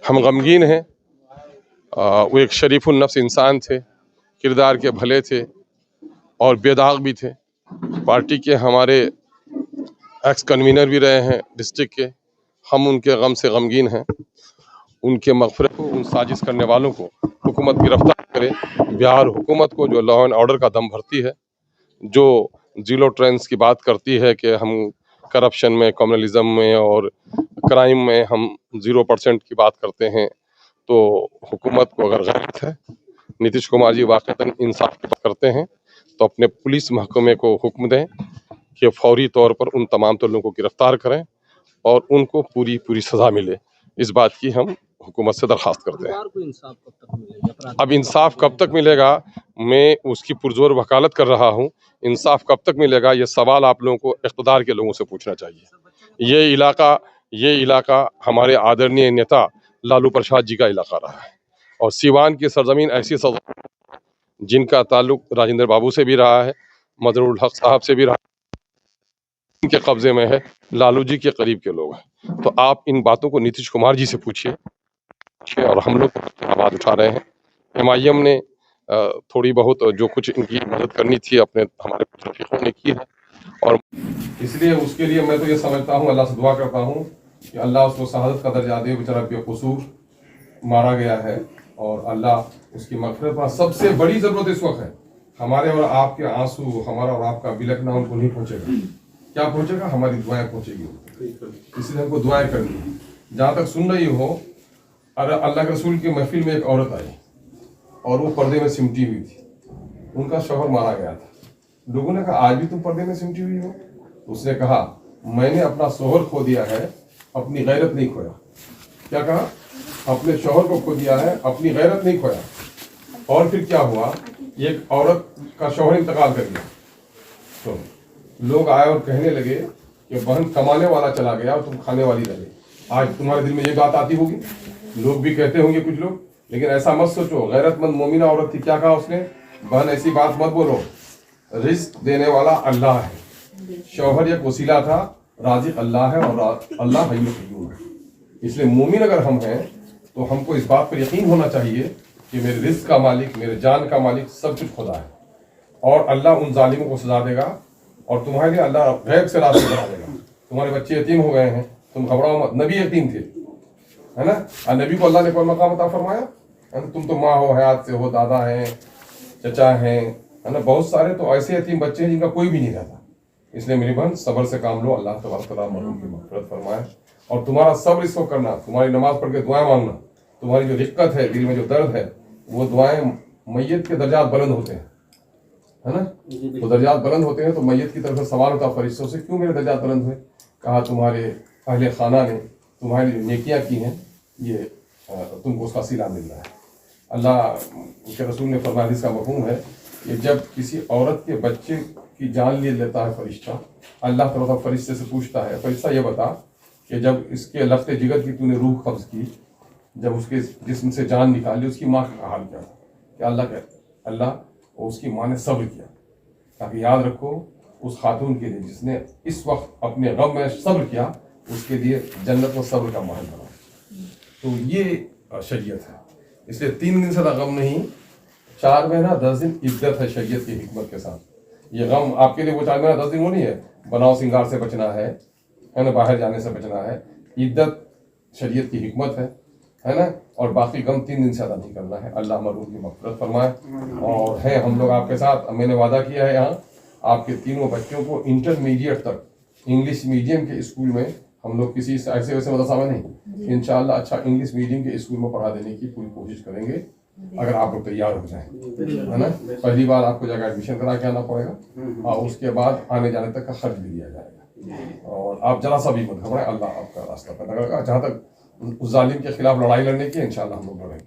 ہم غمگین ہیں. وہ ایک شریف النفس انسان تھے، کردار کے بھلے تھے اور بے داغ بھی تھے. پارٹی کے ہمارے ایکس کنوینر بھی رہے ہیں ڈسٹرکٹ کے. ہم ان کے غم سے غمگین ہیں. ان کے مغفرت کو، ان سازش کرنے والوں کو حکومت گرفتار کرے. بہار حکومت کو جو لا اینڈ آرڈر کا دم بھرتی ہے، جو زیرو ٹرینس کی بات کرتی ہے کہ ہم کرپشن میں، کمیونلزم میں اور کرائم میں ہم 0% کی بات کرتے ہیں، تو حکومت کو اگر غیرت ہے، نتیش کمار جی واقعتاً انصاف کی بات کرتے ہیں، تو اپنے پولیس محکمے کو حکم دیں کہ فوری طور پر ان تمام لوگوں کو گرفتار کریں اور ان کو پوری سزا ملے. اس بات کی ہم حکومت سے درخواست کرتے ہیں. اب انصاف کب تک ملے گا، میں اس کی پرزور وکالت کر رہا ہوں. انصاف کب تک ملے گا، یہ سوال آپ لوگوں کو اقتدار کے لوگوں سے پوچھنا چاہیے. یہ علاقہ ہمارے آدرنیہ نیتا لالو پرساد جی کا علاقہ رہا ہے، اور سیوان کی سرزمین ایسی سرزمین جن کا تعلق راجندر بابو سے بھی رہا ہے، مظہر الحق صاحب سے بھی رہا ہے، ان کے قبضے میں ہے، لالو جی کے قریب کے لوگ ہیں. تو آپ ان باتوں کو نتیش کمار جی سے پوچھیے، اور ہم لوگ آواز اٹھا رہے ہیں. MIM نے تھوڑی بہت جو کچھ ان کی مدد کرنی تھی ہمارے رفیقوں نے کی ہے، اور اس لیے اس کے لیے میں تو یہ سمجھتا ہوں، اللہ سے دعا کرتا ہوں کہ اللہ اس کو شہادت کا درجہ دے. بیچارہ بے قصور مارا گیا ہے، اور اللہ اس کی مغفرت پر. سب سے بڑی ضرورت اس وقت ہے ہمارے اور آپ کے آنسو، ہمارا اور آپ کا بلکنا ان کو نہیں پہنچے گا. کیا پہنچے گا؟ ہماری دعائیں پہنچے گی. اس لیے ہم کو دعائیں کرنی ہے. جہاں تک سن رہی ہو، اللہ کے رسول کی محفل میں ایک عورت آئی اور وہ پردے میں سمٹی ہوئی تھی. ان کا شوہر مارا گیا تھا. لوگوں نے کہا آج بھی تم پردے میں سمٹی ہوئی ہو؟ اس نے کہا میں نے اپنا شوہر کھو دیا ہے، اپنی غیرت نہیں کھویا. کیا کہا؟ اپنے شوہر کو کھو دیا ہے، اپنی غیرت نہیں کھویا. اور پھر کیا ہوا؟ ایک عورت کا شوہر انتقال کر گیا. تو لوگ آئے اور کہنے لگے کہ بہن کمانے والا چلا گیا اور تم کھانے والی رہ گئی. آج تمہارے دل میں یہ بات آتی ہوگی، لوگ بھی کہتے ہوں گے کچھ لوگ، لیکن ایسا مت سوچو. غیرت مند مومنہ عورت تھی. کیا کہا اس نے؟ بہن ایسی بات مت بولو، رزق دینے والا اللہ ہے. شوہر ایک وسیلہ تھا، رازق اللہ ہے، اور اللہ حی قیوم ہے. اس لیے مومن اگر ہم ہیں تو ہم کو اس بات پر یقین ہونا چاہیے کہ میرے رزق کا مالک، میرے جان کا مالک سب کچھ خدا ہے، اور اللہ ان ظالموں کو سزا دے گا، اور تمہارے لیے اللہ غیب سے راستے بنا دے گا. تمہارے بچے یتیم ہو گئے ہیں، تم گھبراؤ مت. نبی یتیم تھے، ہے نا؟ اور نبی کو اللہ نے کوئی مقام عطا فرمایا. تم تو ماں ہو، حیات سے ہو، دادا ہیں، چچا ہیں، ہے نا؟ بہت سارے تو ایسے یتیم بچے ہیں جن کا کوئی بھی نہیں رہتا. اس لیے میری بہن صبر سے کام لو. اللہ تبارک تعالیٰ مرحوم کی مغفرت فرمائے. اور تمہارا صبر اس کو کرنا، تمہاری نماز پڑھ کے دعائیں مانگنا، تمہاری جو رقت ہے، دل میں جو درد ہے، وہ دعائیں میت کے درجات بلند ہوتے ہیں، ہے نا؟ تو درجات بلند ہوتے ہیں تو میت کی طرف سے سوال ہوتا فرشتوں سے، کیوں میرے درجات بلند ہوئے؟ کہا تمہارے اہل خانہ نے تمہاری جو نیکیاں کی ہیں، یہ تم کو اس کا صلہ مل رہا ہے. اللہ کے رسول نے فرمایا، اس کا مفہوم ہے کہ جب کسی عورت کے بچے کی جان لے لیتا ہے فرشتہ، اللہ تعالیٰ فرشتے سے پوچھتا ہے، فرشتہ یہ بتا کہ جب اس کے لخت جگر کی تو نے روح قبض کی، جب اس کے جسم سے جان نکالی، اس کی ماں کا حال کیا تھا؟ کہ اللہ اور اس کی ماں نے صبر کیا. تاکہ یاد رکھو اس خاتون کے لیے جس نے اس وقت اپنے غم میں صبر کیا، اس کے لیے جنت و صبر کا محل بنا. تو یہ شریعت ہے. اس لیے 3 دن سے غم نہیں، 4 مہینہ 10 دن عدت ہے شریعت کی حکمت کے ساتھ. یہ غم آپ کے لیے وہ 4 مہینہ 10 دن وہ نہیں ہے بناؤ سنگار سے بچنا ہے نا، باہر جانے سے بچنا ہے. عدت شریعت کی حکمت ہے نا. اور باقی غم 3 دن سے زیادہ نہیں کرنا ہے. اللہ مرحوم کی مغفرت فرمائے. اور ہیں ہم لوگ آپ کے ساتھ. میں نے وعدہ کیا ہے یہاں آپ کے تینوں بچوں کو انٹرمیڈیٹ تک انگلش میڈیم کے اسکول میں، ہم لوگ کسی ایسے ویسے مدرسہ میں نہیں، انشاءاللہ اچھا انگلش میڈیم کے اسکول میں پڑھا دینے کی پوری کوشش کریں گے، اگر آپ لوگ تیار ہو جائیں، ہے نا. پہلی بار آپ کو جگہ ایڈمیشن کرا کے آنا پڑے گا، اور اس کے بعد آنے جانے تک کا خرچ بھی دیا جائے گا. اور آپ ذرا سا بھی مت گھبرائیں، اللہ آپ کا راستہ پیدا کرے گا. جہاں تک اس ظالم کے خلاف لڑائی لڑنے کی، انشاءاللہ ہم لوگ لڑیں گے.